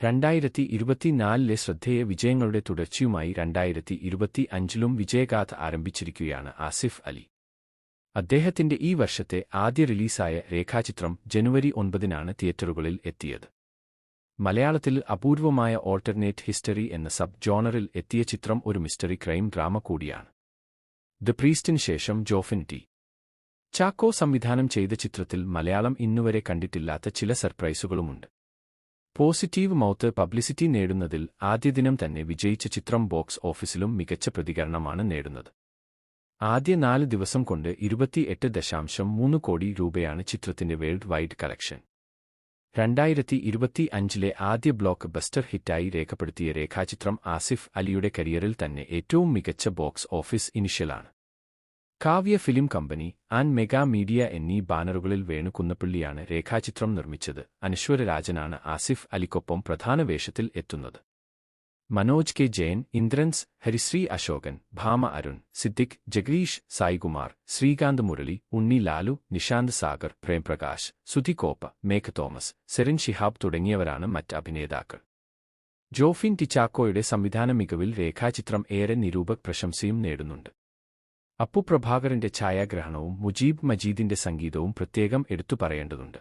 2024 ശ്രദ്ധേയ വിജയങ്ങളുടെ തുടർച്ചയുമായി 2025 വിജയഗാഥ ആരംഭിച്ചിരിക്കുകയാണ് ആസിഫ് അലി. അദ്ദേഹത്തിന്റെ ഈ വർഷത്തെ ആദ്യ റിലീസായ രേഖാചിത്രം ജനുവരി 9 തിയേറ്ററുകളിൽ എത്തിയത്. മലയാളത്തിൽ അപൂർവമായ ഓൾട്ടർനേറ്റ് ഹിസ്റ്ററി എന്ന സബ് ജോണറിൽ എത്തിയ ചിത്രം ഒരു മിസ്റ്ററി ക്രൈം ഡ്രാമ കൂടിയാണ്. ദ പ്രീസ്റ്റിന് ശേഷം ജോഫിൻ ടി. ചാക്കോ സംവിധാനം ചെയ്ത ചിത്രത്തിൽ മലയാളം ഇന്നുവരെ കണ്ടിട്ടില്ലാത്ത ചില സർപ്രൈസുകളുമുണ്ട്. പോസിറ്റീവ് മൗത്ത് പബ്ലിസിറ്റി നേടുന്നതിൽ ആദ്യ ദിനം തന്നെ വിജയിച്ച ചിത്രം ബോക്സ് ഓഫീസിലും മികച്ച പ്രതികരണമാണ് നേടുന്നത്. ആദ്യ 4 ദിവസം കൊണ്ട് 28.3 കോടി രൂപയാണ് ചിത്രത്തിന്റെ വേൾഡ് വൈഡ് കളക്ഷൻ. 2025 ആദ്യ ബ്ലോക്ക് ബസ്റ്റർ ഹിറ്റായി രേഖപ്പെടുത്തിയ രേഖാചിത്രം ആസിഫ് അലിയുടെ കരിയറിൽ തന്നെ ഏറ്റവും മികച്ച ബോക്സ് ഓഫീസ് ഇനിഷ്യലാണ്. Kavya film company, and mega media എന്നീ ബാനറുകളിൽ വേണു കുന്നപ്പിള്ളിയാണ് രേഖാചിത്രം നിർമ്മിച്ചത്. അനശ്വര രാജനാണ് ആസിഫ് അലിക്കൊപ്പം പ്രധാന വേഷത്തിൽ എത്തുന്നത്. മനോജ് കെ ജയൻ, ഇന്ദ്രൻസ്, ഹരിശ്രീ അശോകൻ, ഭാമ അരുൺ, സിദ്ദിഖ്, ജഗദീഷ്, സായികുമാർ, ശ്രീകാന്ത് മുരളി, ഉണ്ണി ലാലു, നിഷാന്ത് സാഗർ, പ്രേംപ്രകാശ്, സുധി കോപ്പ, മേഘ തോമസ്, സെറിൻ ഷിഹാബ് തുടങ്ങിയവരാണ് മറ്റ് അഭിനേതാക്കൾ. ജോഫിൻ ടി ചാക്കോയുടെ സംവിധാന മികവിൽ രേഖാചിത്രം ഏറെ നിരൂപക പ്രശംസയും നേടുന്നുണ്ട്. അപ്പു പ്രഭാകരന്റെ ഛായാഗ്രഹണവും മുജീബ് മജീദിന്റെ സംഗീതവും പ്രത്യേകം എടുത്തു പറയേണ്ടതുണ്ട്.